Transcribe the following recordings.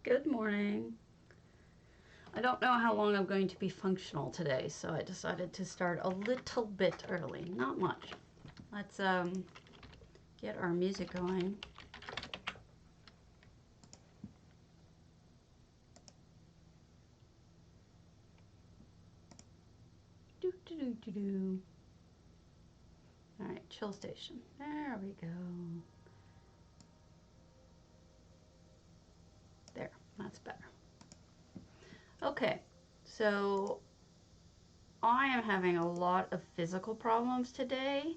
Good morning. I don't know how long I'm going to be functional today, so I decided to start a little bit early. Not much. Let's get our music going. Do. All right, chill station. There we go. There, that's better. Okay, so I am having a lot of physical problems today,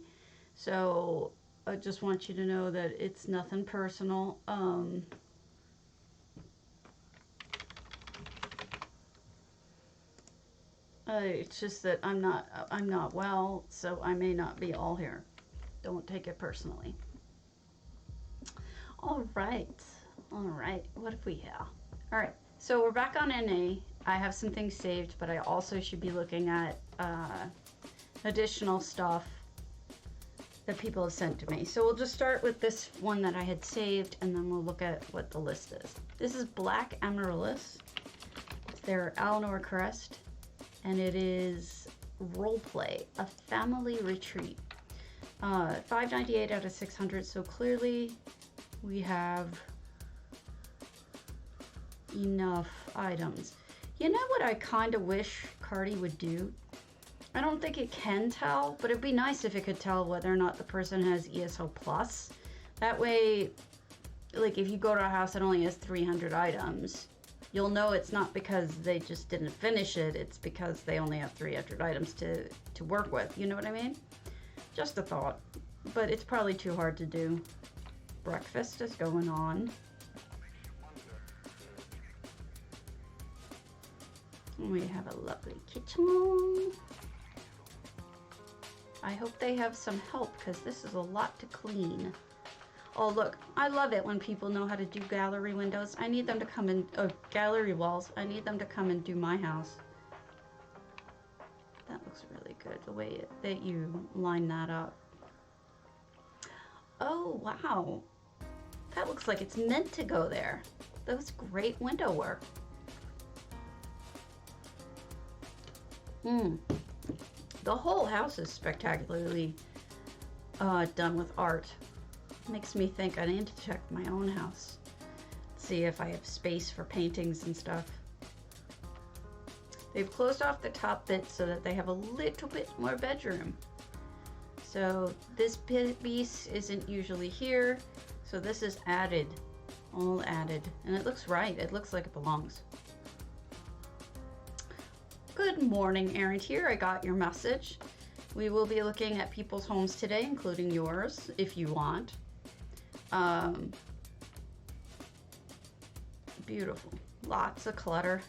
so I just want you to know that it's nothing personal. It's just that I'm not well, so I may not be all here. Don't take it personally. All right, what have we here? All right, so we're back on NA. I have some things saved, but I also should be looking at additional stuff that people have sent to me. So we'll just start with this one that I had saved, and then we'll look at what the list is. This is Black Amaryllis. It's their Alinor crest, and it is Roleplay, a family retreat. 598 out of 600, so clearly we have enough items. You know what I kind of wish Cardi would do? I don't think it can tell, but it'd be nice if it could tell whether or not the person has ESO plus. That way, like if you go to a house that only has 300 items, you'll know it's not because they just didn't finish it, it's because they only have 300 items to work with. You know what I mean? Just a thought, but it's probably too hard to do. Breakfast is going on. We have a lovely kitchen. I hope they have some help because this is a lot to clean. Oh look, I love it when people know how to do gallery windows. I need them to come in, gallery walls. I need them to come and do my house. That looks really good, the way that you line that up. Oh wow, that looks like it's meant to go there. That was great window work. The whole house is spectacularly done with art. Makes me think I need to check my own house. See if I have space for paintings and stuff. They've closed off the top bit so that they have a little bit more bedroom. So this piece isn't usually here, so this is added, all added, and it looks right. It looks like it belongs. Good morning, Erin here. I got your message. We will be looking at people's homes today, including yours, if you want. Beautiful. Lots of clutter.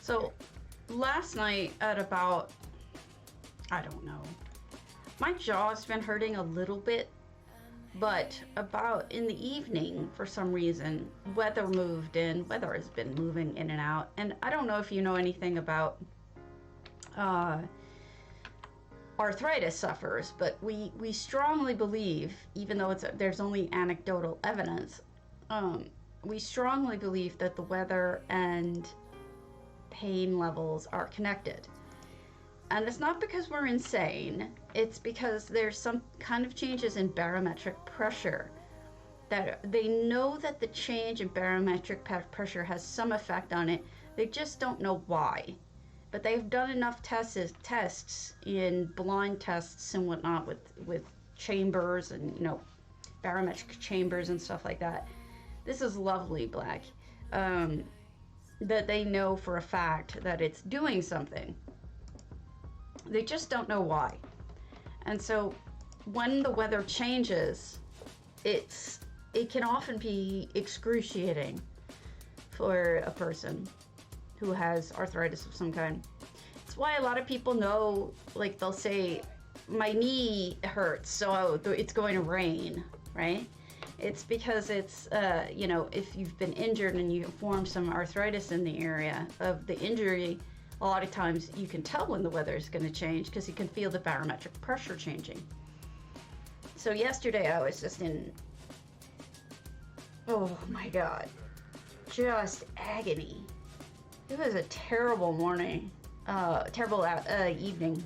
So last night at about, I don't know, my jaw's been hurting a little bit. But about in the evening, for some reason, weather moved in. Weather has been moving in and out. And I don't know if you know anything about arthritis sufferers, but we strongly believe, even though there's only anecdotal evidence, we strongly believe that the weather and pain levels are connected. And it's not because we're insane, it's because there's some kind of changes in barometric pressure that they know that the change in barometric pressure has some effect on it. They just don't know why. But they've done enough tests in blind tests and whatnot with chambers and, you know, barometric chambers and stuff like that. This is lovely, Black. That they know for a fact that it's doing something. They just don't know why. And so when the weather changes, it can often be excruciating for a person who has arthritis of some kind. It's why a lot of people know, like they'll say, my knee hurts, so it's going to rain, right? It's because it's, you know, if you've been injured and you form some arthritis in the area of the injury, a lot of times you can tell when the weather is going to change because you can feel the barometric pressure changing. So yesterday I was just in, oh my god, just agony. It was a terrible morning, terrible evening.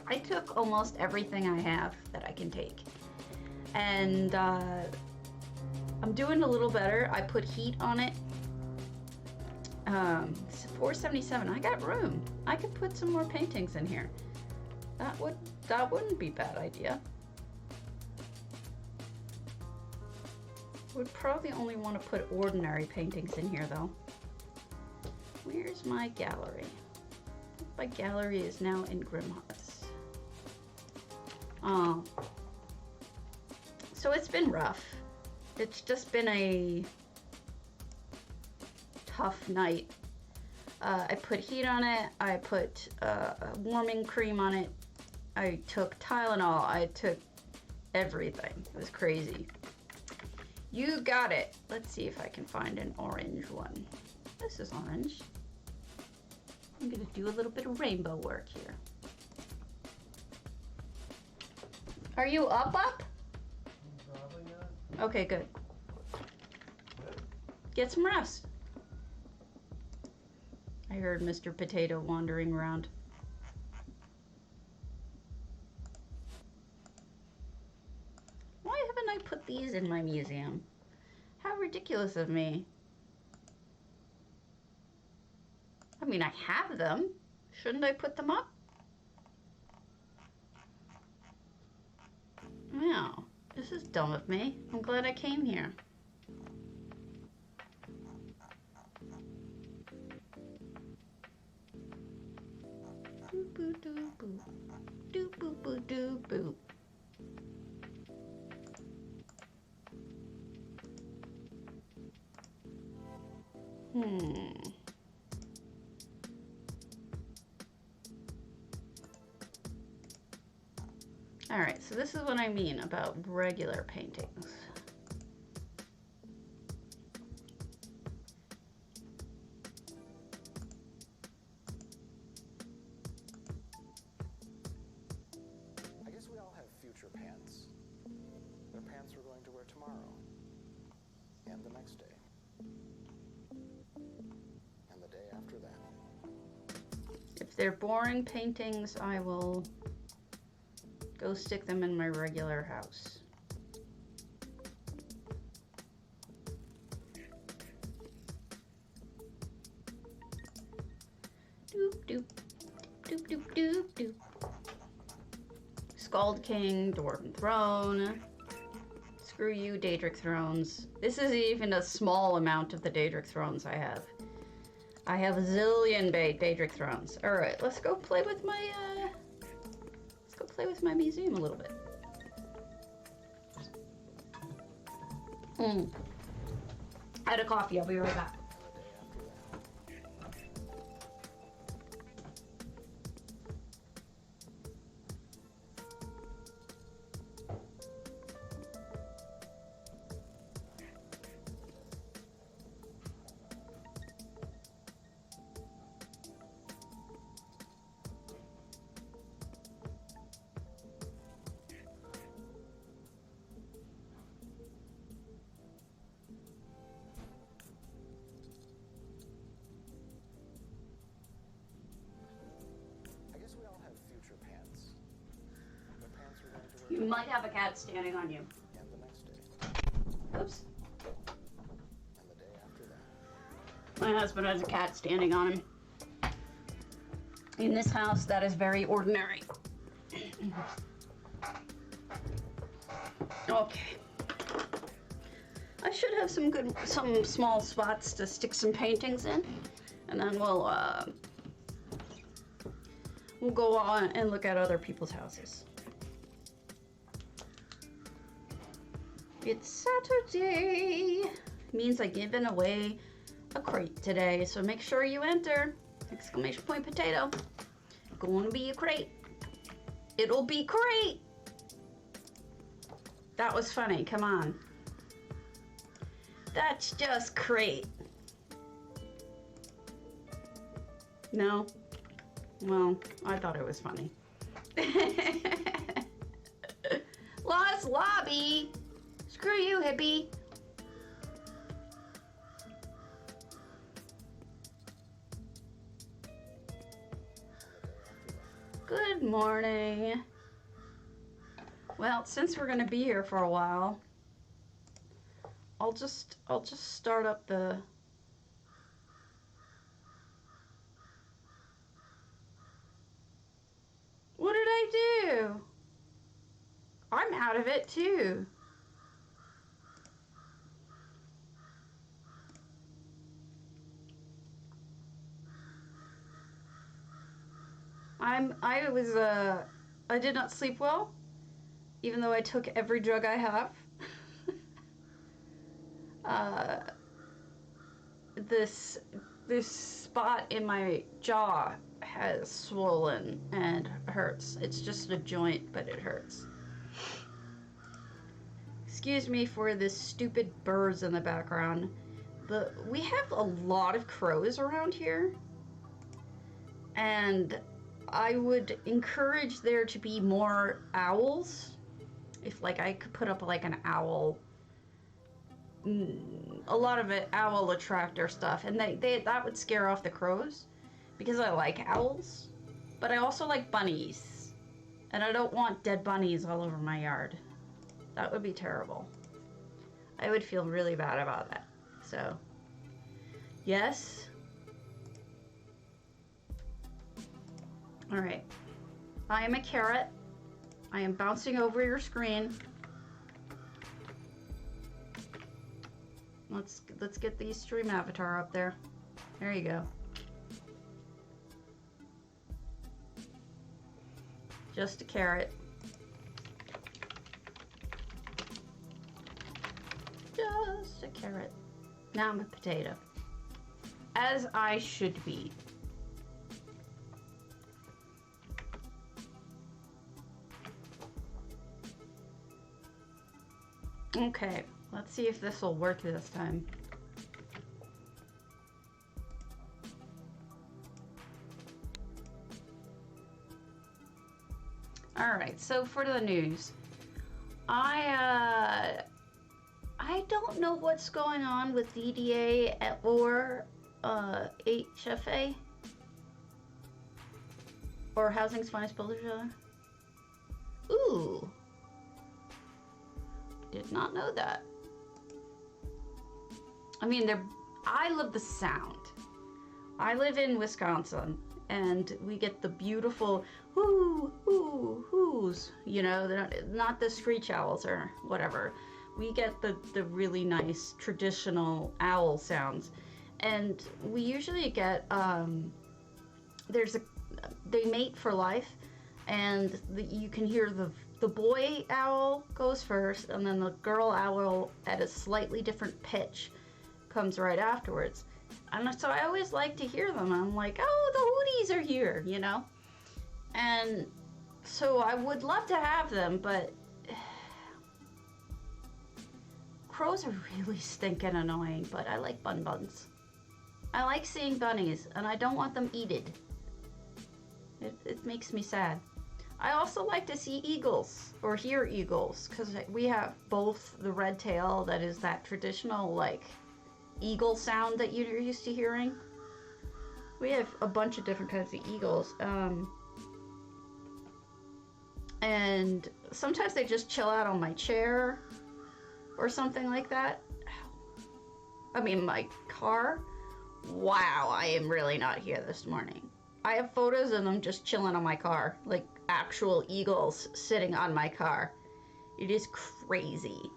I took almost everything I have that I can take. And I'm doing a little better. I put heat on it. It's 477. I got room. I could put some more paintings in here. That wouldn't be a bad idea. Would probably only want to put ordinary paintings in here though. Where's my gallery? My gallery is now in Grimhouse. So it's been rough. It's just been a tough night. I put heat on it. I put warming cream on it. I took Tylenol. I took everything. It was crazy. You got it. Let's see if I can find an orange one. This is orange. I'm gonna do a little bit of rainbow work here. Are you up? Probably not. Okay, good. Get some rest. I heard Mr. Potato wandering around. Why haven't I put these in my museum? How ridiculous of me. I mean, I have them. Shouldn't I put them up? Wow, this is dumb of me. I'm glad I came here. Doo boo doo boo. Doo boo boo doo boo. Alright, so this is what I mean about regular paintings. I guess we all have future pants. They're pants we're going to wear tomorrow. And the next day. And the day after that. If they're boring paintings, I will go stick them in my regular house. Doop doop doop doop doop doop. Scald King, Dwarven Throne. Screw you, Daedric Thrones. This is even a small amount of the Daedric Thrones I have. I have a zillion Daedric Thrones. All right, let's go play with my museum a little bit. I had a coffee. I'll be right back. You might have a cat standing on you. And the next day. Oops. And the day after that. My husband has a cat standing on him. In this house, that is very ordinary. Okay. I should have some small spots to stick some paintings in, and then we'll go on and look at other people's houses. It's Saturday. Means I've given away a crate today, so make sure you enter. Exclamation point potato. Going to be a crate. It'll be great. That was funny. Come on. That's just great. No? Well, I thought it was funny. Lost lobby! Screw you, hippie! Good morning. Well, since we're gonna be here for a while, I'll just start up the... What did I do? I'm out of it too. I did not sleep well, even though I took every drug I have. This spot in my jaw has swollen and hurts. It's just a joint, but it hurts. Excuse me for the stupid birds in the background. We have a lot of crows around here, and I would encourage there to be more owls. If like I could put up like an owl, a lot of it owl attractor stuff, and that would scare off the crows, because I like owls, but I also like bunnies, and I don't want dead bunnies all over my yard. That would be terrible. I would feel really bad about that. So, yes. All right. I am a carrot. I am bouncing over your screen. Let's get the stream avatar up there. There you go. Just a carrot. Just a carrot. Now I'm a potato. As I should be. Okay, let's see if this will work this time. Alright, so for the news, I don't know what's going on with DDA or HFA or Housing's Finest Builders. Ooh. Did not know that. I mean, I love the sound. I live in Wisconsin, and we get the beautiful whoos, you know, they're not the screech owls or whatever. We get the really nice traditional owl sounds, and we usually get they mate for life, and you can hear the boy owl goes first, and then the girl owl at a slightly different pitch comes right afterwards. And so I always like to hear them. I'm like, oh, the hooties are here, you know? And so I would love to have them, but crows are really stinking annoying, but I like buns. I like seeing bunnies, and I don't want them eaten. It makes me sad. I also like to see eagles, or hear eagles, because we have both the red tail, that is that traditional, like, eagle sound that you're used to hearing. We have a bunch of different kinds of eagles, and sometimes they just chill out on my chair, or something like that. I mean, my car. Wow, I am really not here this morning. I have photos of them just chilling on my car, like actual eagles sitting on my car. It is crazy.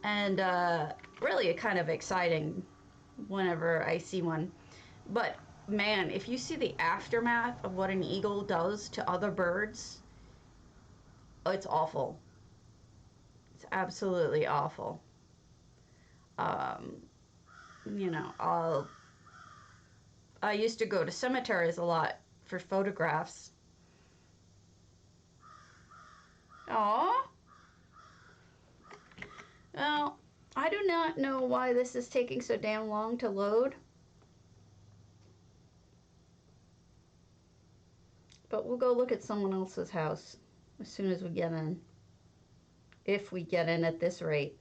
And really kind of exciting whenever I see one. But man, if you see the aftermath of what an eagle does to other birds, it's awful. It's absolutely awful. You know, I used to go to cemeteries a lot for photographs. Aww. Well, I do not know why this is taking so damn long to load. But we'll go look at someone else's house as soon as we get in. if we get in at this rate.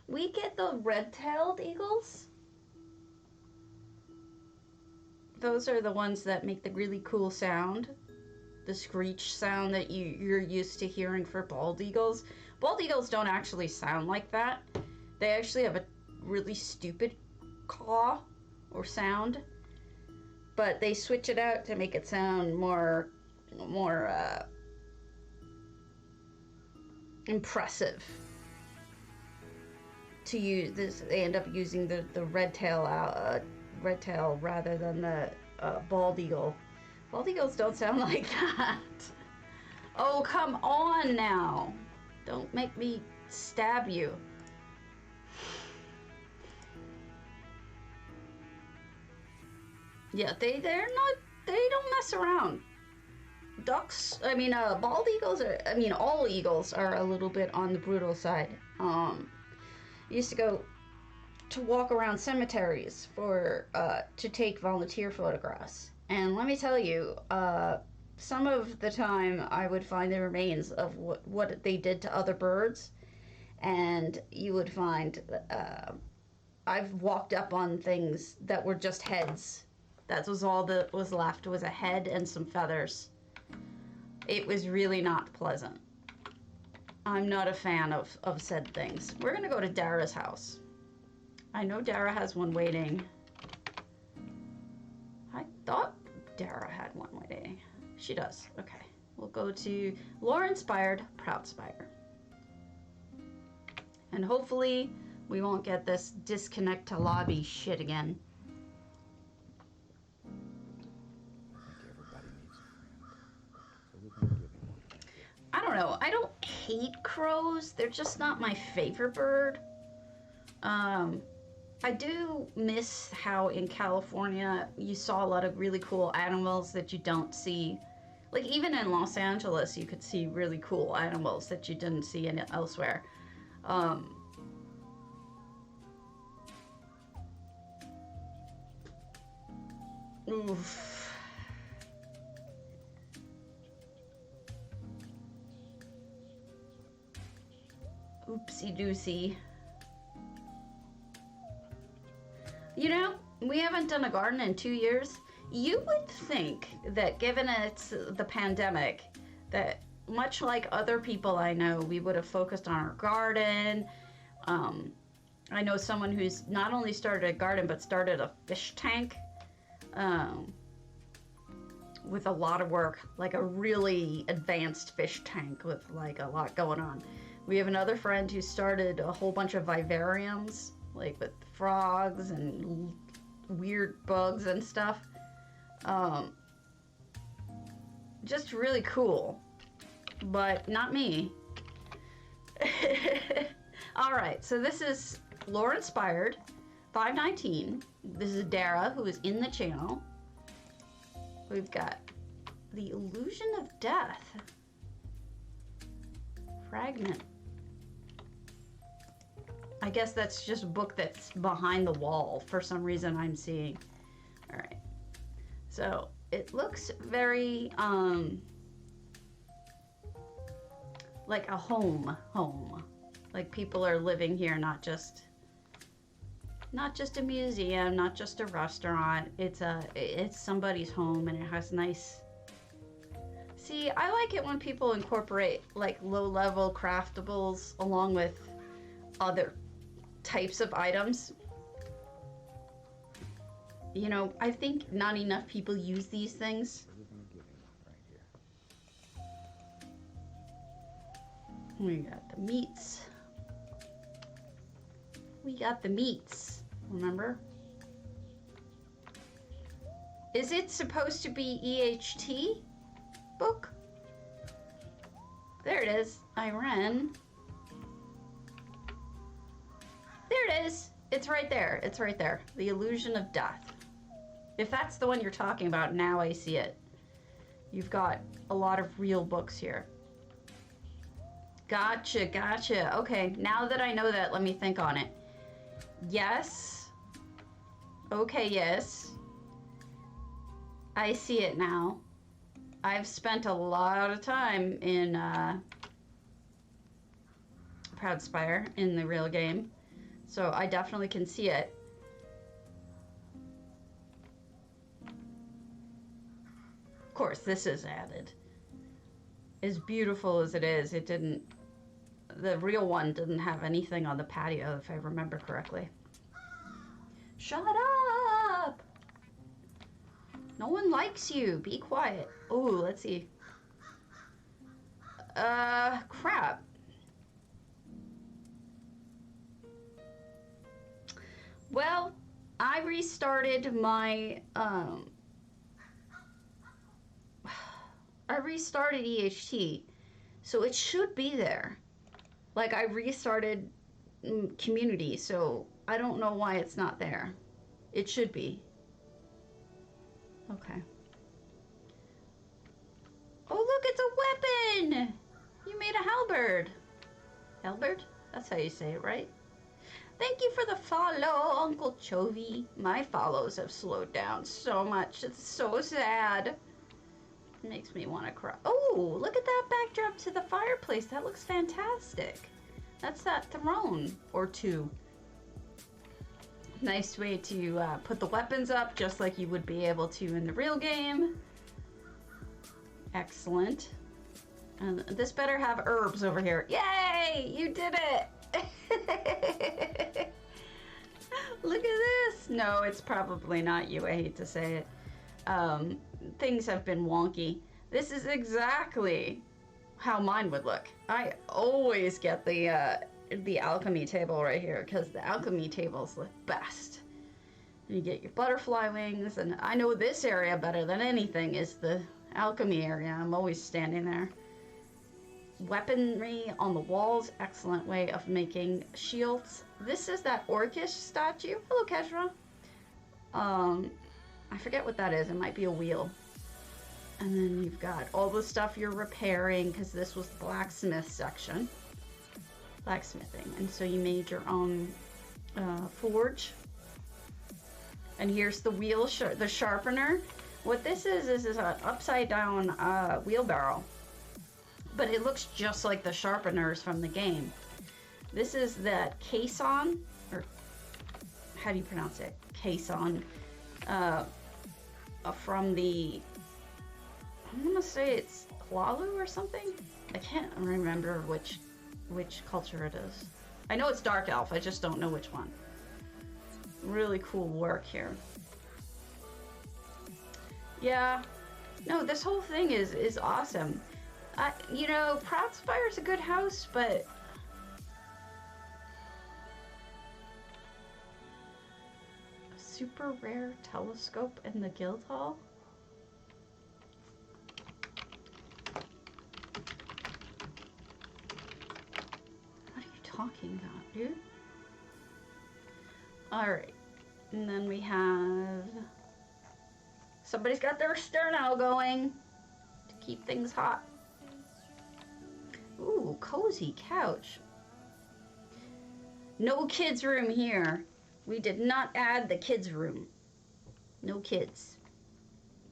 We get the red-tailed eagles. Those are the ones that make the really cool sound. The screech sound that you're used to hearing for bald eagles. Bald eagles don't actually sound like that. They actually have a really stupid caw or sound. But they switch it out to make it sound more impressive. To use this, they end up using the red tail rather than the bald eagle. Bald eagles don't sound like that. Oh, come on now. Don't make me stab you. Yeah, they don't mess around. Ducks, bald eagles all eagles are a little bit on the brutal side. I used to go to walk around cemeteries to take volunteer photographs. And let me tell you, some of the time I would find the remains of what they did to other birds. And you would find, I've walked up on things that were just heads. That was all that was left, was a head and some feathers. It was really not pleasant. I'm not a fan of said things. We're gonna go to Dara's house. I know Dara has one waiting. I thought Dara had one waiting. She does. Okay. We'll go to lore-inspired proudspire. And hopefully we won't get this disconnect to lobby shit again. I don't know. I don't hate crows. They're just not my favorite bird. I do miss how in California you saw a lot of really cool animals that you don't see. Like even in Los Angeles, you could see really cool animals that you didn't see elsewhere. Oof. Oopsie doosey. You know, we haven't done a garden in 2 years. You would think that given it's the pandemic, that much like other people I know, we would have focused on our garden. I know someone who's not only started a garden, but started a fish tank with a lot of work, like a really advanced fish tank with like a lot going on. We have another friend who started a whole bunch of vivariums, like with frogs and weird bugs and stuff. Just really cool, but not me. All right, so this is lore-inspired 519. This is Dara, who is in the channel. We've got The Illusion of Death. Fragment. I guess that's just a book that's behind the wall for some reason I'm seeing. All right. So it looks very, like a home. Like people are living here, not just a museum, not just a restaurant. It's somebody's home, and it has nice. See, I like it when people incorporate like low-level craftables along with other types of items. You know, I think not enough people use these things. We got the meats. Remember? Is it supposed to be EHT book? There it is. Iran. There it is. It's right there. It's right there. The Illusion of Death. If that's the one you're talking about, now I see it. You've got a lot of real books here. Gotcha. Okay, now that I know that, let me think on it. Yes. Okay, yes. I see it now. I've spent a lot of time in Proudspire in the real game, so I definitely can see it. Of course, this is added. As beautiful as it is, it didn't... The real one didn't have anything on the patio, if I remember correctly. Shut up! No one likes you. Be quiet. Oh, let's see. Crap. Well, I restarted my, I restarted EHT, so it should be there. Like, I restarted community, so I don't know why it's not there. It should be. Okay. Oh, look, it's a weapon! You made a halberd. Halberd? That's how you say it, right? Thank you for the follow, Uncle Chovy. My follows have slowed down so much. It's so sad. It makes me want to cry. Oh, look at that backdrop to the fireplace. That looks fantastic. That's that throne or two. Nice way to put the weapons up just like you would be able to in the real game. Excellent. And this better have herbs over here. Yay! You did it! Look at this. No, it's probably not you. I hate to say it. Things have been wonky. This is exactly how mine would look. I always get the alchemy table right here because the alchemy tables look best. You get your butterfly wings, and I know this area better than anything is the alchemy area. I'm always standing there. Weaponry on the walls, excellent way of making shields. This is that orcish statue. Hello, Kezra. I forget what that is. It might be a wheel. And then you've got all the stuff you're repairing because this was the blacksmith section. Blacksmithing. And so you made your own forge. And here's the wheel, the sharpener. What this is an upside down wheelbarrow. But it looks just like the sharpeners from the game. This is that caisson, or how do you pronounce it? Caisson. From the, I'm gonna say it's Qualu or something? I can't remember which culture it is. I know it's Dark Elf, I just don't know which one. Really cool work here. Yeah, no, this whole thing is awesome. You know, Proudspire is a good house, but a super rare telescope in the guild hall? What are you talking about, dude? Alright, and then we have... Somebody's got their sterno going to keep things hot. Ooh, cozy couch. No kids room here. We did not add the kids room. No kids.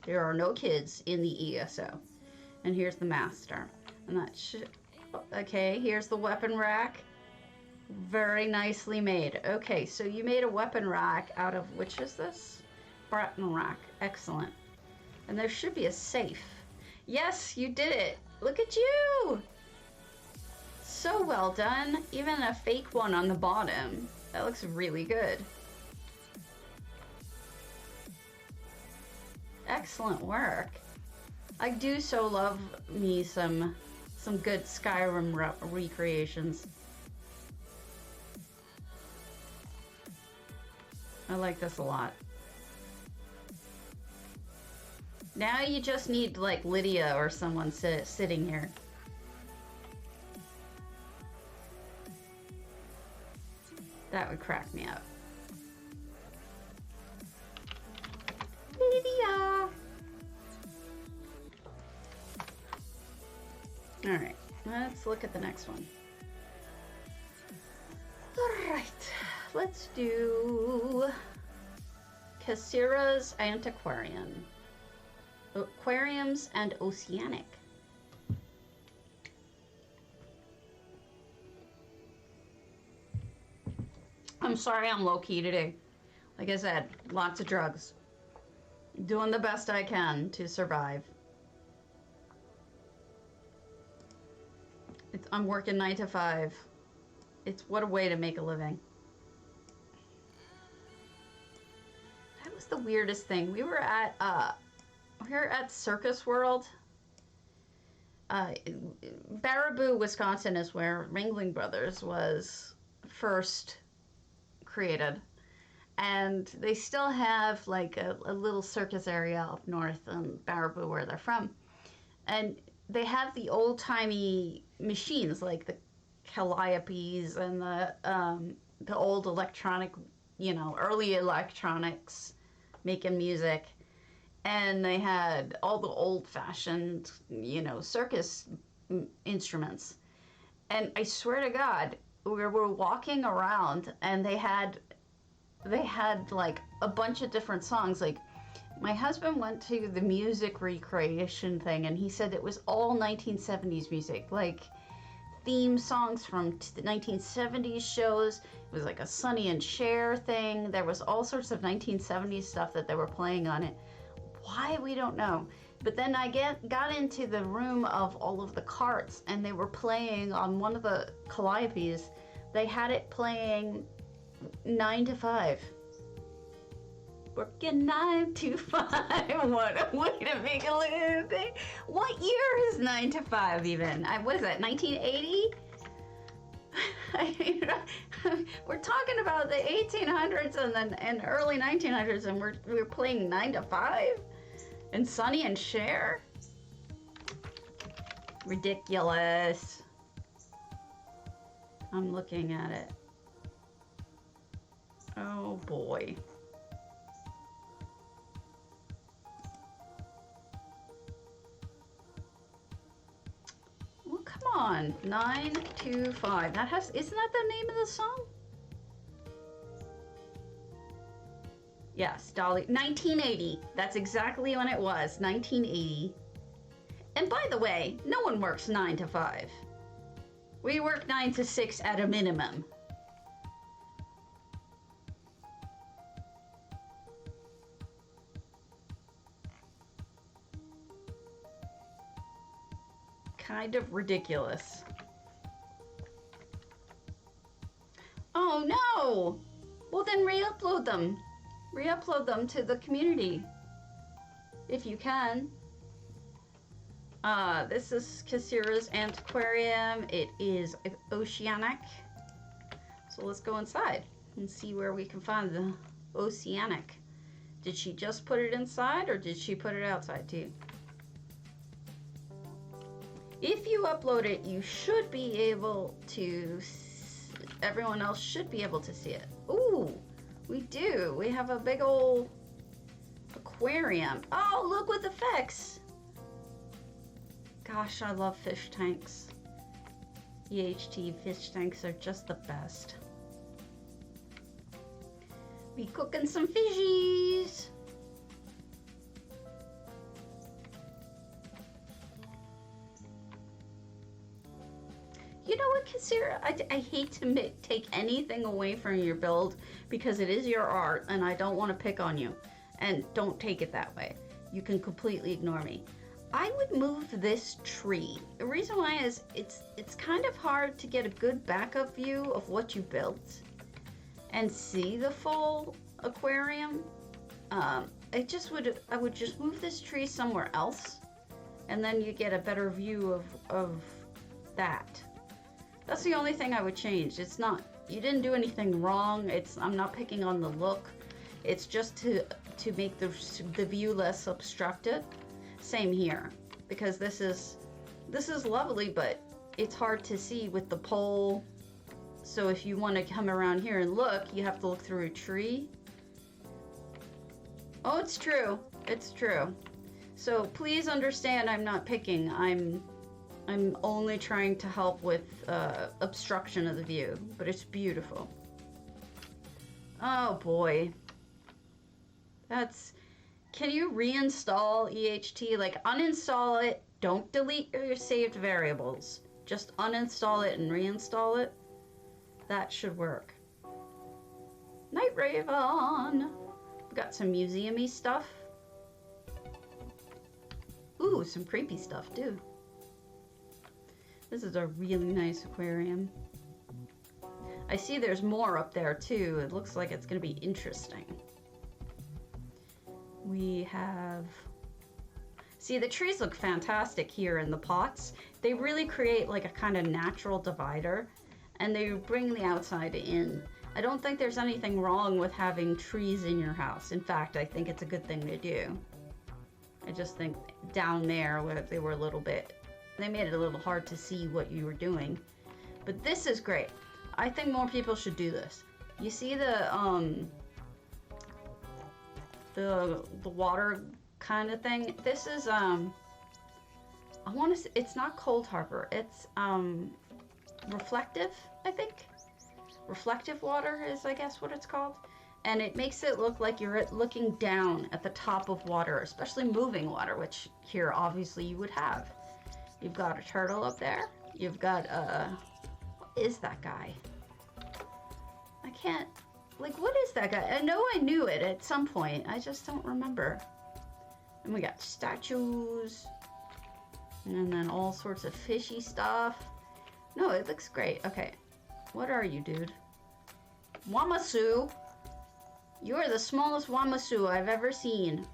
There are no kids in the ESO. And here's the master. And that should... Okay, here's the weapon rack. Very nicely made. Okay, so you made a weapon rack out of... Which is this? Breton rack. Excellent. And there should be a safe. Yes, you did it. Look at you! So well done. Even a fake one on the bottom. That looks really good. Excellent work. I do so love me some good Skyrim recreations. I like this a lot. Now you just need like Lydia or someone sitting here. That would crack me up. Lydia! Alright, let's look at the next one. Alright, let's do Kasira's Antiquarian. aquariums and oceanic. I'm sorry I'm low-key today. Like I said, lots of drugs. Doing the best I can to survive. I'm working 9 to 5. It's what a way to make a living. That was the weirdest thing. We were at Circus World. Baraboo, Wisconsin is where Ringling Brothers was first created. And they still have like a little circus area up north in Baraboo where they're from. And they have the old-timey machines like the calliopes and the old electronic, you know, early electronics making music. And they had all the old-fashioned, you know, circus instruments. And I swear to God, we were walking around and they had like a bunch of different songs. Like my husband went to the music recreation thing and he said it was all 1970s music, like theme songs from the 1970s shows. It was like a Sonny and Cher thing. There was all sorts of 1970s stuff that they were playing on it. Why, we don't know. But then I got into the room of all of the carts and they were playing on one of the calliopes. They had it playing 9 to 5. Working 9 to 5. What a way to make a living. What year is 9 to 5 even? What is that, 1980? We're talking about the 1800s and early 1900s, and we're playing 9 to 5? And Sonny and Cher? Ridiculous. I'm looking at it. Oh boy. Well, come on. 9 to 5. That has, isn't that the name of the song? Yes, Dolly. 1980. That's exactly when it was. 1980. And by the way, no one works 9 to 5. We work 9 to 6 at a minimum. Kind of ridiculous. Oh no! Well then re-upload them. Re-upload them to the community. If you can. This is Kasira's Antiquarium. It is oceanic. So let's go inside and see where we can find the oceanic. Did she just put it inside or did she put it outside too? If you upload it, you should be able to, everyone else should be able to see it. Ooh, we do. We have a big old aquarium. Oh, look with effects. Gosh, I love fish tanks. EHT fish tanks are just the best. We cooking some fishies. You know what, Kasira? I hate to take anything away from your build because it is your art and I don't want to pick on you. And don't take it that way. You can completely ignore me. I would move this tree. The reason why is it's kind of hard to get a good backup view of what you built and see the full aquarium. I would just move this tree somewhere else and then you get a better view of that. That's the only thing I would change. It's not, you didn't do anything wrong. I'm not picking on the look. It's just to make the view less obstructed. Same here, because this is lovely, but it's hard to see with the pole. So if you want to come around here and look, you have to look through a tree. Oh, it's true. It's true. So please understand, I'm not picking. I'm only trying to help with obstruction of the view, but it's beautiful. Oh boy. Can you reinstall EHT? Like, uninstall it. Don't delete your saved variables. Just uninstall it and reinstall it. That should work. Night Raven. We got some museum-y stuff. Ooh, some creepy stuff, too. This is a really nice aquarium. I see there's more up there, too. It looks like it's going to be interesting. We have... See, the trees look fantastic here in the pots. They really create like a kind of natural divider, and they bring the outside in. I don't think there's anything wrong with having trees in your house. In fact, I think it's a good thing to do. I just think down there where they were a little bit, they made it a little hard to see what you were doing. But this is great. I think more people should do this. You see the water kind of thing? This is, I want to say, it's not cold harbor. It's, reflective, I think. Reflective water is, I guess, what it's called. And it makes it look like you're looking down at the top of water, especially moving water, which here, obviously, you would have. You've got a turtle up there. You've got, what is that guy? I can't, like, what is that guy? I know I knew it at some point. I just don't remember. And we got statues. And then all sorts of fishy stuff. No, it looks great. Okay. What are you, dude? Wamasu. You are the smallest Wamasu I've ever seen.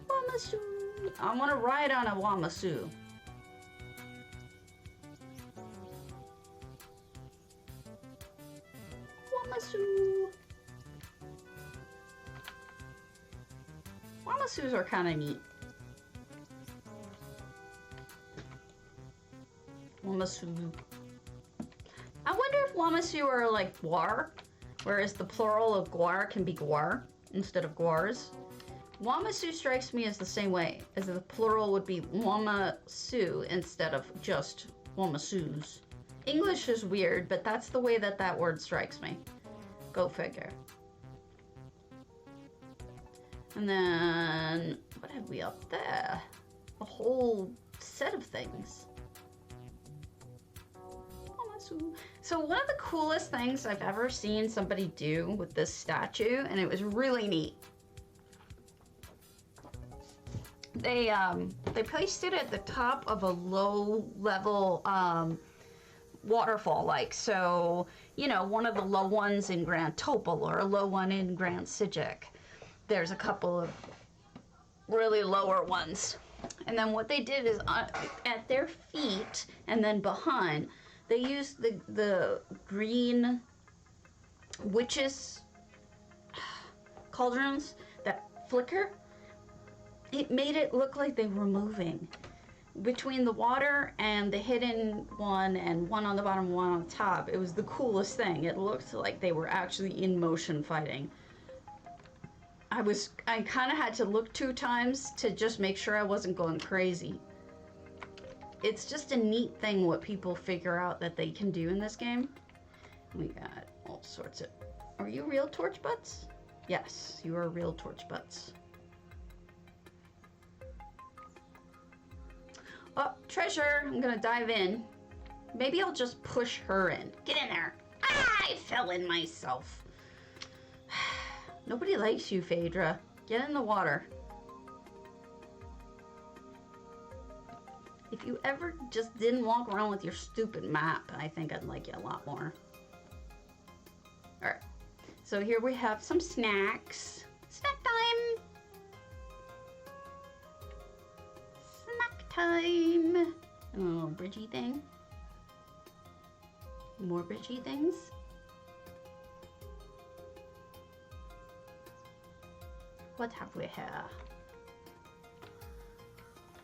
Wamasu. I want to ride on a Wamasu. Wamasu. Wamasus are kind of neat. Wamasu. I wonder if Wamasu are like guar, whereas the plural of guar can be guar instead of guars. Wamasu strikes me as the same way, as the plural would be Wamasu instead of just Wamasus. English is weird, but that's the way that that word strikes me. Go figure. And then, what have we up there? A whole set of things. So one of the coolest things I've ever seen somebody do with this statue, and it was really neat. They placed it at the top of a low level waterfall, like, so, you know, one of the low ones in Grand Topal or a low one in Grand Sijic. There's a couple of really lower ones. And then what they did is at their feet and then behind, they used the green witches cauldrons that flicker. It made it look like they were moving. Between the water and the hidden one and one on the bottom, one on top, it was the coolest thing. It looked like they were actually in motion fighting. I kind of had to look 2 times to just make sure I wasn't going crazy. It's just a neat thing what people figure out that they can do in this game. We got all sorts of... Are you real torch butts? Yes, you are real torch butts. Oh, treasure! I'm gonna dive in. Maybe I'll just push her in. Get in there! Ah, I fell in myself. Nobody likes you, Phaedra. Get in the water. If you ever just didn't walk around with your stupid map, I think I'd like you a lot more. Alright. So here we have some snacks. Snack time! Snack time! A little bridgey thing. More bridgey things. What have we here?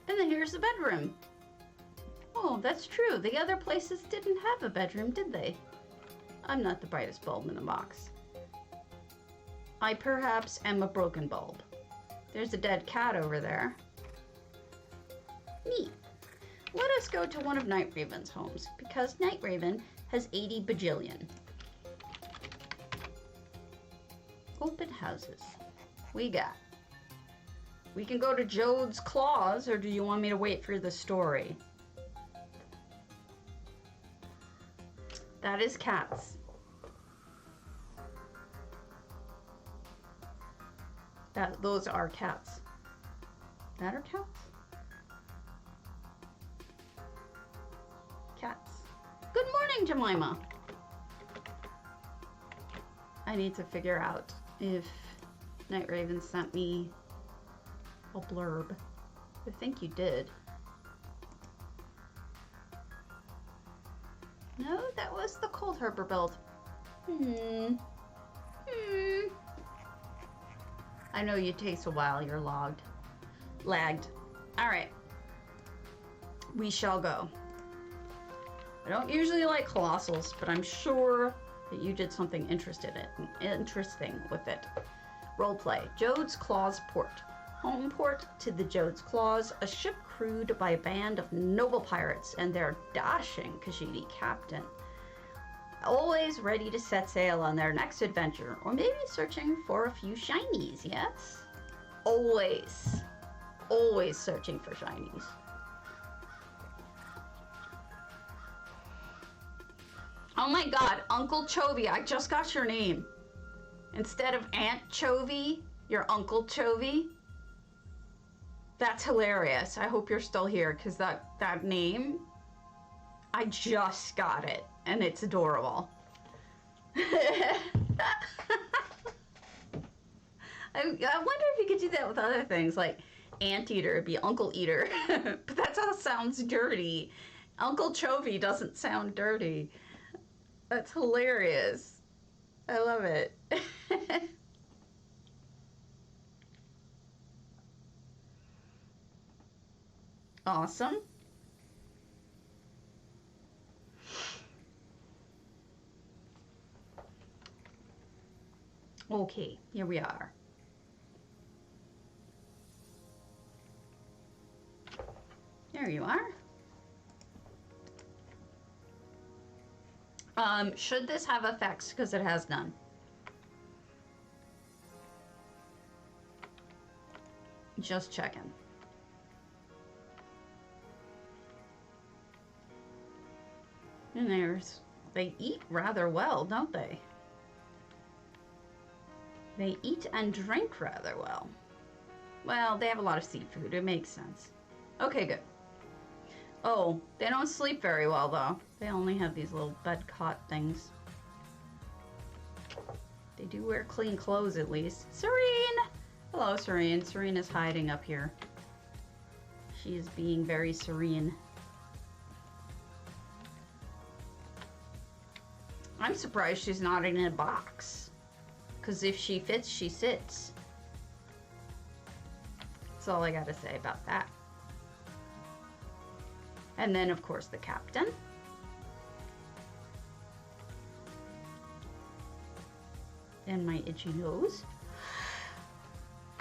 And then here's the bedroom. Oh, that's true. The other places didn't have a bedroom, did they? I'm not the brightest bulb in the box. I perhaps am a broken bulb. There's a dead cat over there. Neat. Let us go to one of Night Raven's homes, because Night Raven has 80 bajillion. Open houses. We can go to Jode's Claws, or do you want me to wait for the story? That is cats. Those are cats. That are cats? Cats. Good morning, Jemima. I need to figure out if Night Raven sent me a blurb. I think you did. No, that was the Cold Harbor build. I know you takes a while, you're lagged. Alright. We shall go. I don't usually like colossals, but I'm sure that you did something interesting with it. Roleplay. Jode's Claws Port. Home port to the Jode's Claws, a ship crewed by a band of noble pirates and their dashing Khajiit captain. Always ready to set sail on their next adventure, or maybe searching for a few shinies, yes? Always searching for shinies. Oh my god, Uncle Chovy, I just got your name. Instead of Aunt Chovy, you're Uncle Chovy. That's hilarious. I hope you're still here, because that name, I just got it, and it's adorable. I wonder if you could do that with other things, like Anteater would be Uncle Eater, but that sounds dirty. Uncle Chovy doesn't sound dirty. That's hilarious. I love it. Awesome. Okay, here we are. There you are. Should this have effects? Because it has none. Just checking. And they eat rather well, don't they? They eat and drink rather well. Well, they have a lot of seafood. It makes sense. Okay, good. Oh, they don't sleep very well, though. They only have these little bed cot things. They do wear clean clothes, at least. Serene! Hello, Serene. Serene is hiding up here. She is being very serene. I'm surprised she's not in a box. Because if she fits, she sits. That's all I gotta say about that. And then, of course, the captain. And my itchy nose.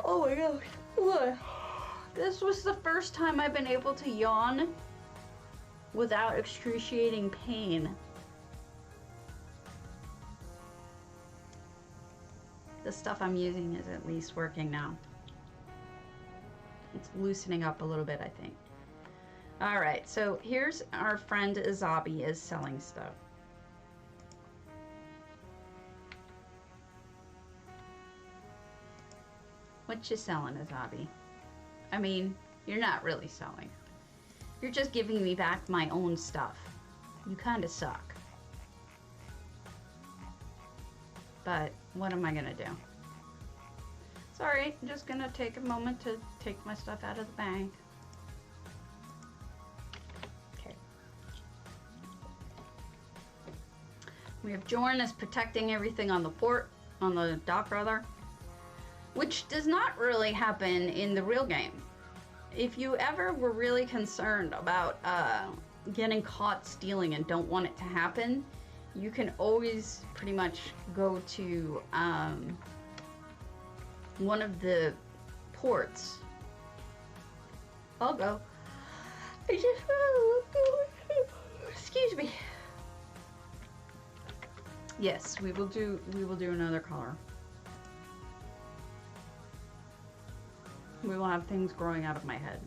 Oh my gosh. What? This was the first time I've been able to yawn without excruciating pain. The stuff I'm using is at least working now. It's loosening up a little bit, I think. Alright, so here's our friend Azabi is selling stuff. What you selling, Azabi? I mean, you're not really selling. You're just giving me back my own stuff. You kind of suck. But what am I gonna do? Sorry, I'm just gonna take a moment to take my stuff out of the bank. Okay. We have Jorn is protecting everything on the port, on the dock rather, which does not really happen in the real game. If you ever were really concerned about getting caught stealing and don't want it to happen, you can always pretty much go to one of the ports. I'll go. I just excuse me. Yes, we will do another color. We will have things growing out of my head.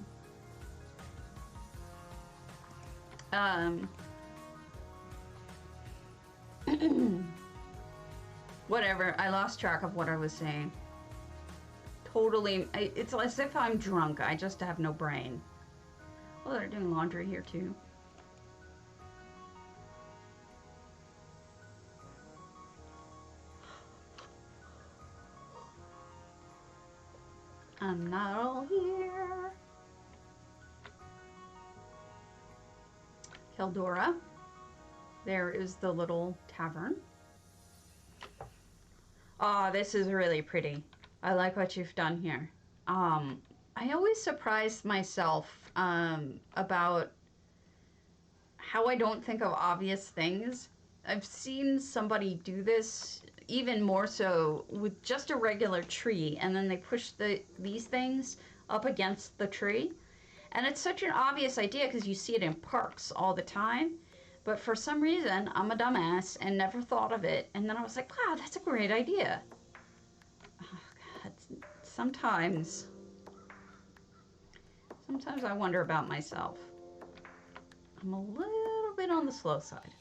Whatever, I lost track of what I was saying. Totally, it's as if I'm drunk. I just have no brain. Oh, they're doing laundry here too. I'm not all here. Keldora. There is the little tavern. Oh, this is really pretty. I like what you've done here. I always surprise myself about how I don't think of obvious things. I've seen somebody do this even more so with just a regular tree, and then they push these things up against the tree. And it's such an obvious idea because you see it in parks all the time. But for some reason, I'm a dumbass and never thought of it. And then I was like, wow, that's a great idea. Oh, God. Sometimes I wonder about myself. I'm a little bit on the slow side.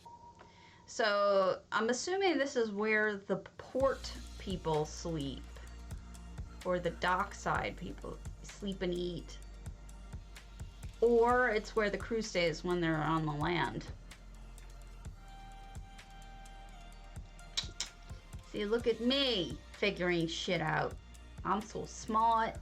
So I'm assuming this is where the port people sleep. Or the dockside people sleep and eat. Or it's where the crew stays when they're on the land. See, look at me figuring shit out. I'm so smart.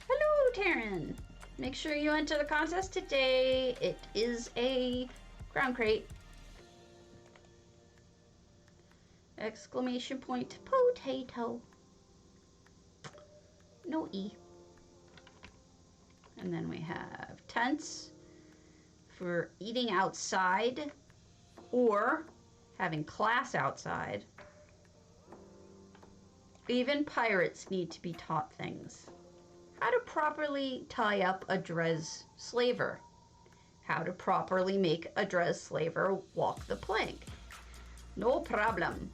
Hello, Taryn. Make sure you enter the contest today. It is a ground crate. Exclamation point potato. No E. And then we have tents for eating outside or having class outside. Even pirates need to be taught things. How to properly tie up a Dres slaver. How to properly make a Dres slaver walk the plank. No problem.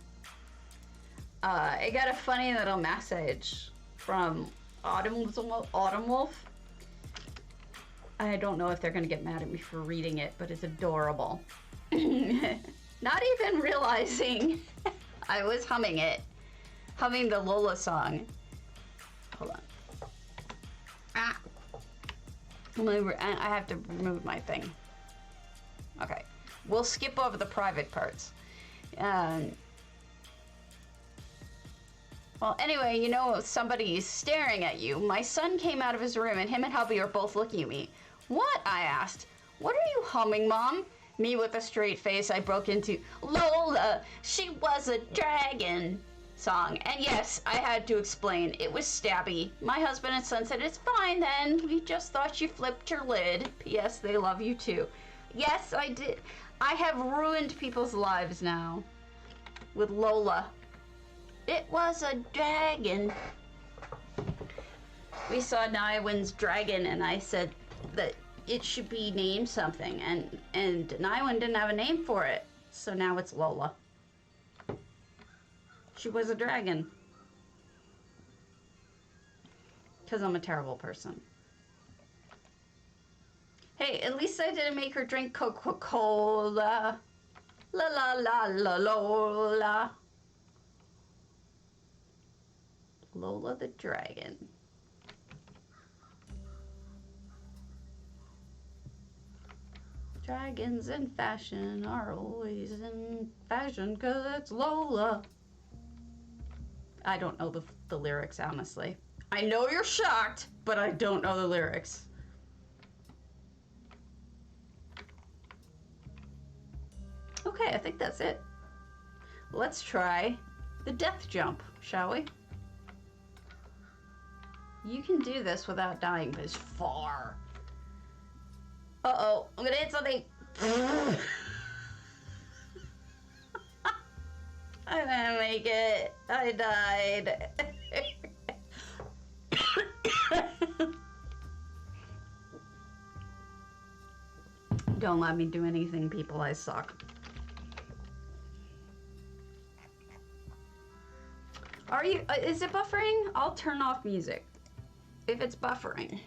I got a funny little message from Autumn Wolf. I don't know if they're gonna get mad at me for reading it, but it's adorable. Not even realizing I was humming the Lola song. Hold on. I have to remove my thing. Okay, we'll skip over the private parts. Well, anyway, you know, somebody's staring at you. My son came out of his room and him and hubby are both looking at me. What? I asked. What are you humming, Mom? Me with a straight face, I broke into Lola, she was a dragon song. And yes, I had to explain. It was stabby. My husband and son said, it's fine then. We just thought you flipped your lid. P.S. They love you too. Yes, I did. I have ruined people's lives now with Lola. It was a dragon. We saw Nywin's dragon and I said that it should be named something, and Nywin didn't have a name for it, so now it's Lola. She was a dragon. Because I'm a terrible person. Hey, at least I didn't make her drink Coca-Cola. La la la la Lola. Lola the dragon. Dragons in fashion are always in fashion because it's Lola. I don't know the lyrics, honestly. I know you're shocked, but I don't know the lyrics. Okay, I think that's it. Let's try the death jump, shall we? You can do this without dying, but it's far. Uh-oh, I'm gonna hit something. I didn't make it. I died. Don't let me do anything, people. I suck. Are you, is it buffering? I'll turn off music if it's buffering.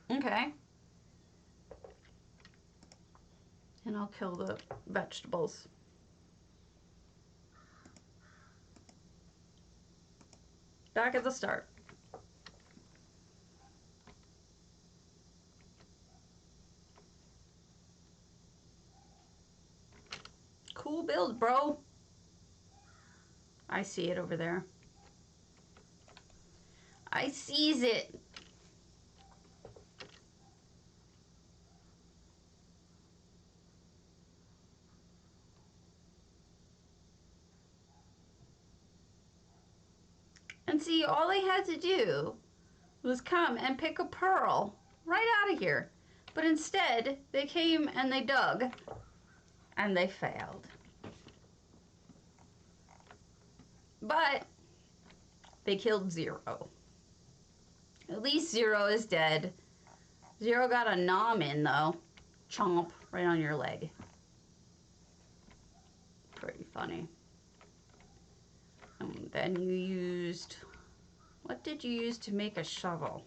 Okay. And I'll kill the vegetables. Back at the start. Cool build, bro. I see it over there. I sees it. And see, all they had to do was come and pick a pearl right out of here. But instead, they came and they dug, and they failed. But they killed Zero. At least Zero is dead. Zero got a nom in, though. Chomp, right on your leg. Pretty funny. And then you used... What did you use to make a shovel?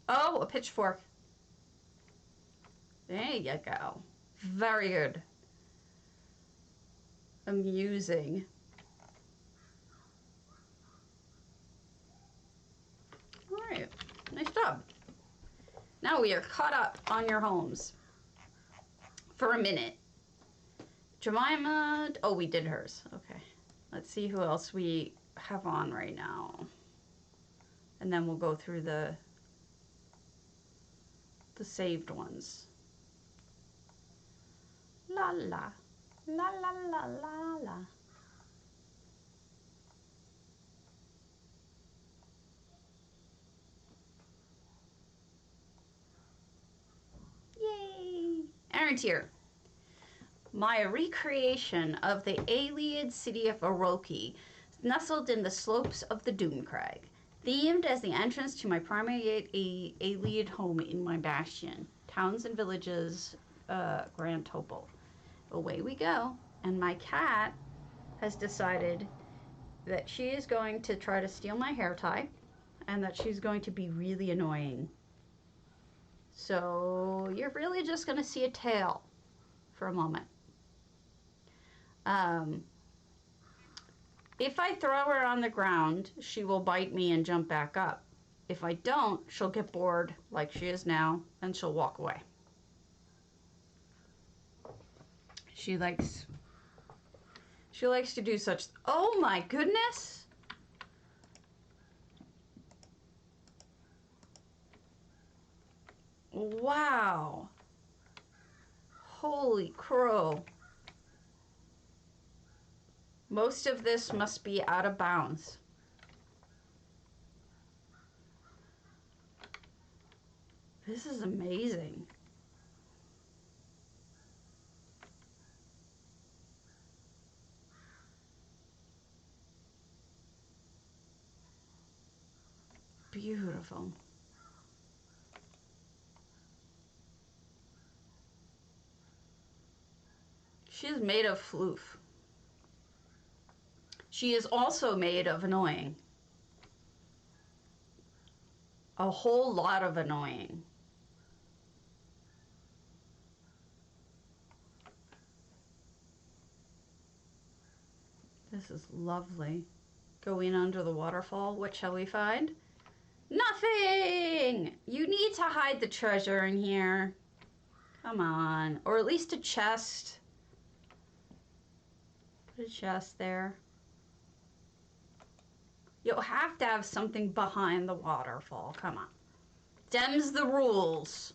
Oh, a pitchfork. There you go. Very good. Amusing. Alright, nice job. Now we are caught up on your homes. For a minute. Jemima, oh, we did hers. Okay. Let's see who else we have on right now. And then we'll go through the saved ones. La la. La la la la la. Yay! Aaron's here. My recreation of the Aeolian city of Erokii, nestled in the slopes of the Dune Crag, themed as the entrance to my primary Aeolian home in my bastion, towns and villages, Grand Topal. Away we go, and my cat has decided that she is going to try to steal my hair tie, and that she's going to be really annoying. So you're really just going to see a tail for a moment. If I throw her on the ground, she will bite me and jump back up. If I don't, she'll get bored like she is now, and she'll walk away. She likes to do such... Oh my goodness! Wow. Holy crow. Most of this must be out of bounds. This is amazing. Beautiful. She is made of floof. She is also made of annoying. A whole lot of annoying. This is lovely. Going under the waterfall, what shall we find? Nothing! You need to hide the treasure in here. Come on. Or at least a chest. Put a chest there. You'll have to have something behind the waterfall. Come on. Them's the rules.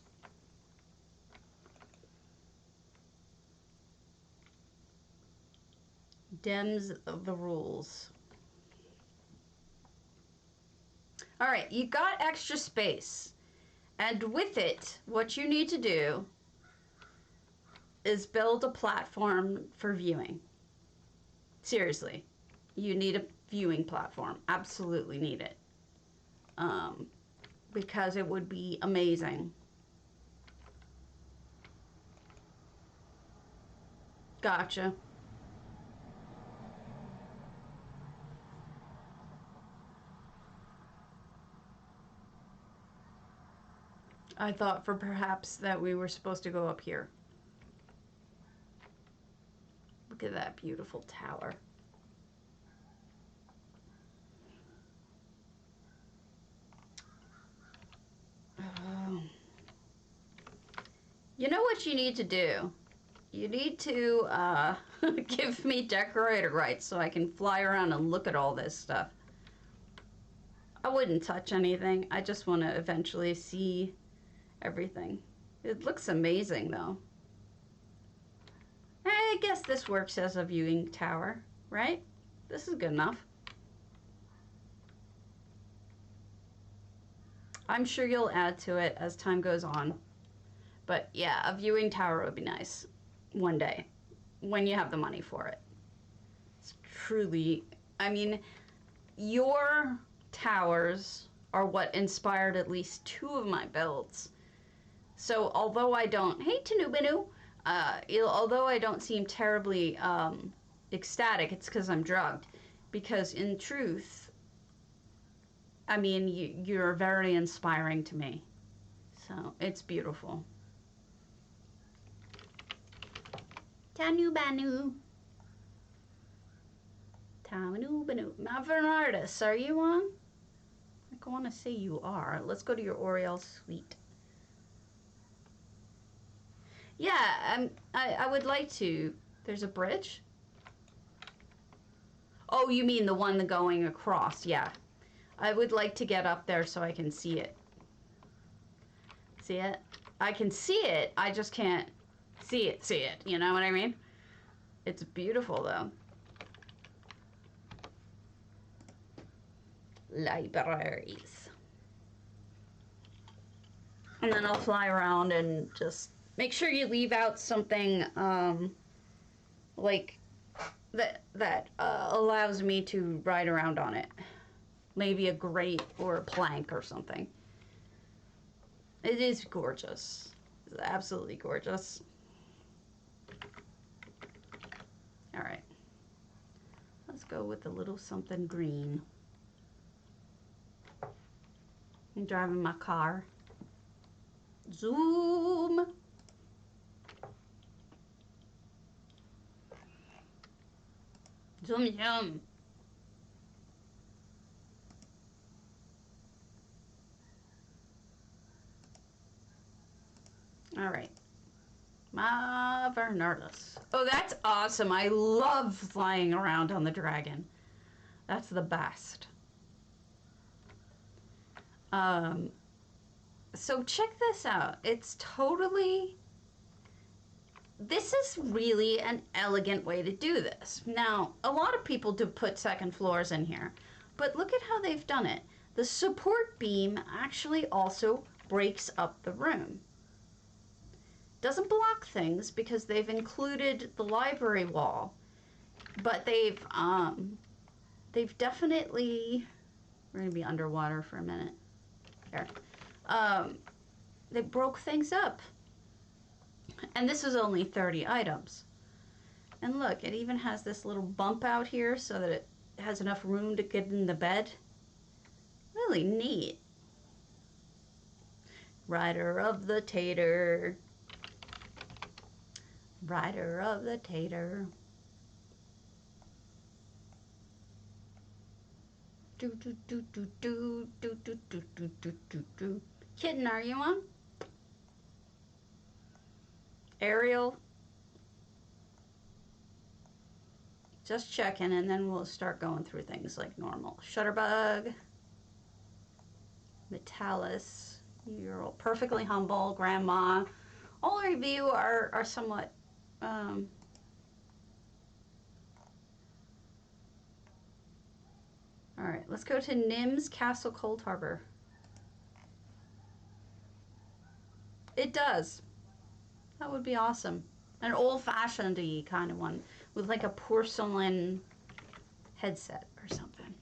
Them's the rules. All right, you got extra space. And with it, what you need to do is build a platform for viewing. Seriously, you need a viewing platform. Absolutely need it. Because it would be amazing. Gotcha. I thought for perhaps that we were supposed to go up here. Look at that beautiful tower. You know what you need to do? You need to give me decorator rights so I can fly around and look at all this stuff. I wouldn't touch anything. I just want to eventually see everything. It looks amazing though. I guess this works as a viewing tower, right? This is good enough. I'm sure you'll add to it as time goes on. But yeah, a viewing tower would be nice one day when you have the money for it. It's truly, I mean, your towers are what inspired at least 2 of my builds. So although I don't, hey Tanubinu, although I don't seem terribly ecstatic, it's because I'm drugged. Because in truth, I mean, you're very inspiring to me. So it's beautiful. Tanubanu. Tanubanu. Mavernardis, are you on? I want to say you are. Let's go to your Auri-El Suite. Yeah, I would like to. There's a bridge? Oh, you mean the one going across, yeah. I would like to get up there so I can see it. See it? I can see it, I just can't see it, you know what I mean? It's beautiful though. Libraries. And then I'll fly around and just make sure you leave out something like that allows me to ride around on it. Maybe a grate or a plank or something. It is gorgeous. It's absolutely gorgeous. All right. Let's go with a little something green. I'm driving my car. Zoom. Zoom, zoom. All right. Mavernardis. Oh, that's awesome. I love flying around on the dragon. That's the best. So check this out. It's totally... This is really an elegant way to do this. Now, a lot of people do put second floors in here, but look at how they've done it. The support beam actually also breaks up the room. Doesn't block things because they've included the library wall, but they've definitely, we're gonna be underwater for a minute. There. They broke things up. And this is only 30 items. And look, it even has this little bump out here so that it has enough room to get in the bed. Really neat. Rider of the Tater. Rider of the Tater. Do do do do do do do do do do do do. Kitten, are you on? Ariel? Just checking, and then we'll start going through things like normal. Shutterbug. Metalis. You're all perfectly humble. Grandma. All of you are somewhat... Alright, let's go to Nim's Castle Cold Harbor. It does. That would be awesome. An old-fashioned-y kind of one with like a porcelain headset or something.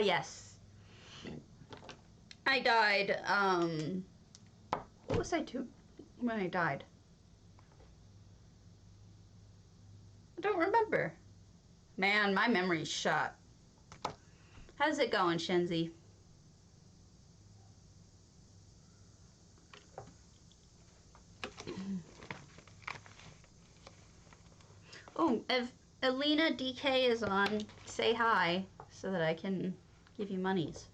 Yes. I died, what was I doing when I died? I don't remember. Man, my memory's shot. How's it going, Shenzi? Oh, if Alina DK is on, say hi so that I can give you monies.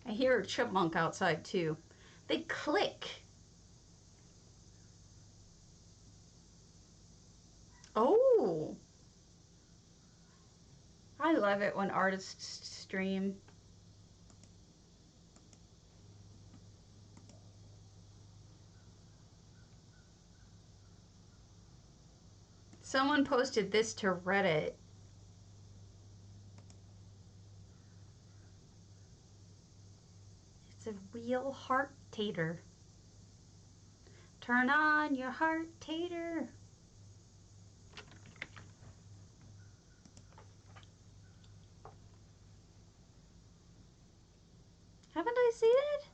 I hear a chipmunk outside too. They click. Oh, I love it when artists stream. Someone posted this to Reddit. It's a real heart tater. Turn on your heart tater. Haven't I seen it?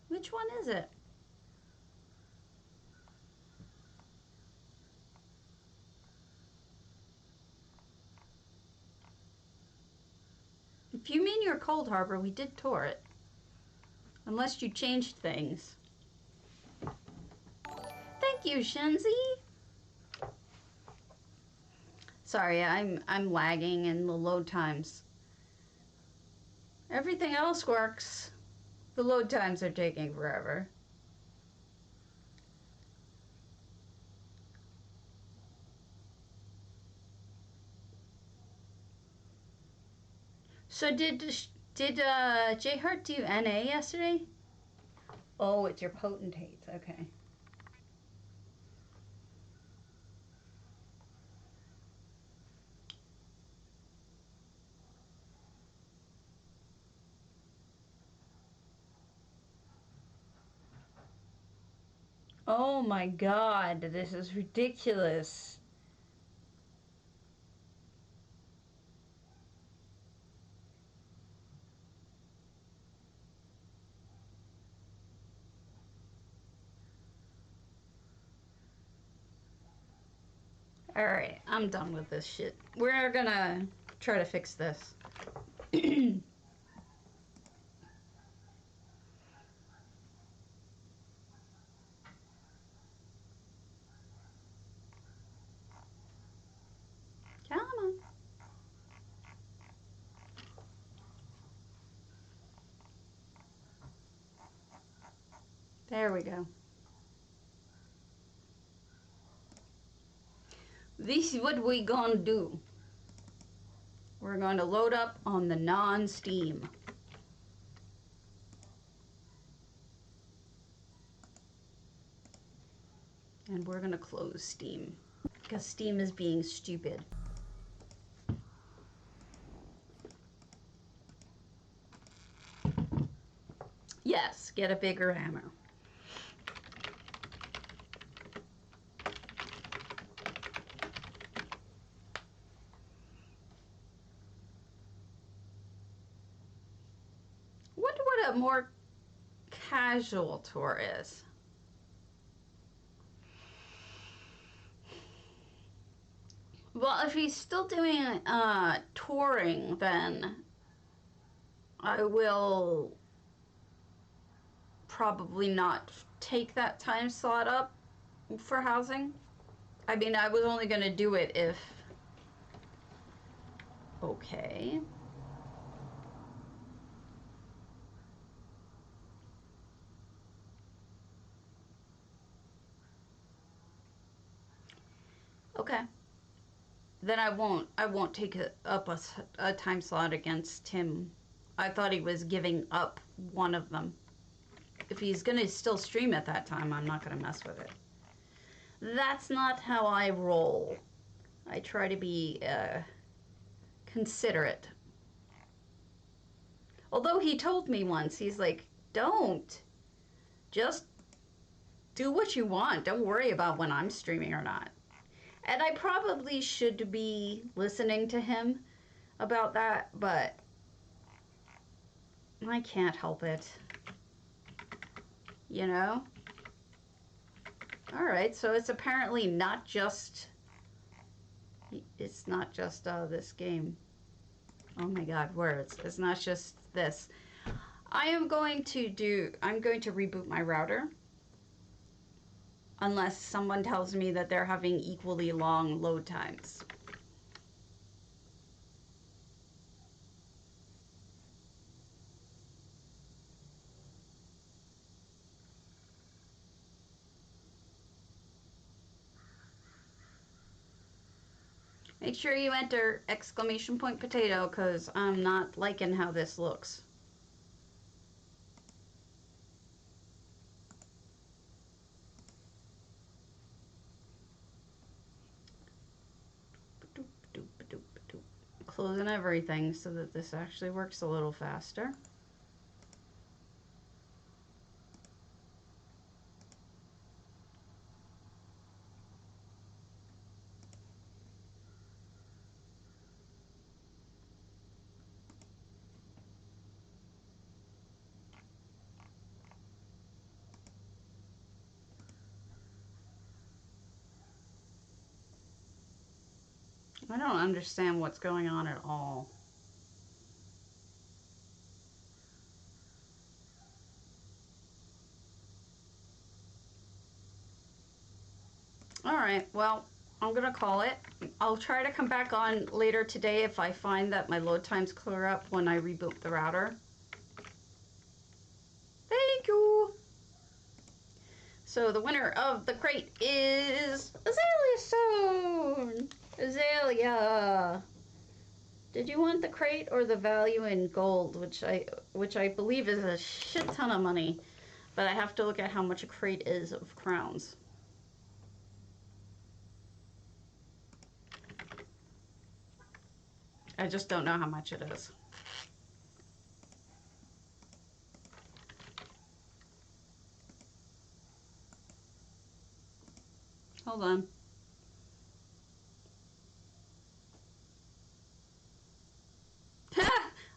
Which one is it? If you mean your Cold Harbor, we did tour it. Unless you changed things. Thank you, Shenzi. Sorry, I'm lagging in the load times. Everything else works. The load times are taking forever. So did J Hart do NA yesterday? Oh, it's your potentates. Okay. Oh my god, this is ridiculous. Alright, I'm done with this shit. We're gonna try to fix this. Come on. There we go. This is what we gonna do. We're going to load up on the non-Steam. And we're gonna close Steam. Because Steam is being stupid. Yes, get a bigger hammer. Wonder what a more casual tour is. Well, if he's still doing touring, then I will probably not take that time slot up for housing. I mean, I was only going to do it if... Okay. Okay. Then I won't take up a time slot against him. I thought he was giving up one of them. If he's gonna still stream at that time, I'm not gonna mess with it. That's not how I roll. I try to be considerate. Although he told me once, he's like, don't. Just do what you want. Don't worry about when I'm streaming or not. And I probably should be listening to him about that, but I can't help it. You know? Alright, so it's apparently not just... It's not just this game. Oh my god, words. It's not just this. I'm going to reboot my router. Unless someone tells me that they're having equally long load times. Make sure you enter exclamation point potato, because I'm not liking how this looks. Closing everything so that this actually works a little faster. I don't understand what's going on at all. Alright, well, I'm gonna call it. I'll try to come back on later today if I find that my load times clear up when I reboot the router. Thank you! So the winner of the crate is Azalea Stone! Azalea! Did you want the crate or the value in gold, which I believe is a shit ton of money, but I have to look at how much a crate is of crowns. I just don't know how much it is. Hold on.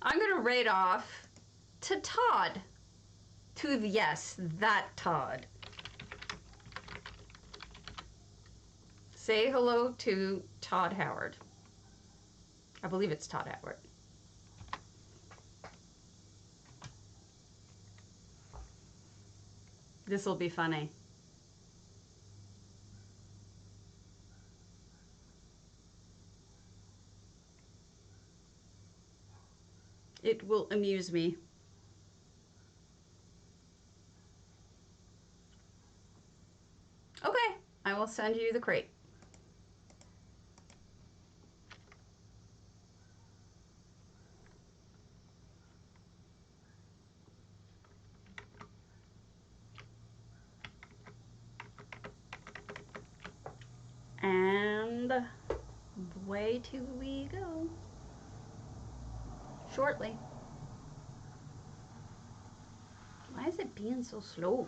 I'm gonna rate off to Todd. To the, yes, that Todd. Say hello to Todd Howard. I believe it's Todd Howard. This will be funny. It will amuse me. Okay, I will send you the crate. And away to we go. Shortly. Why is it being so slow?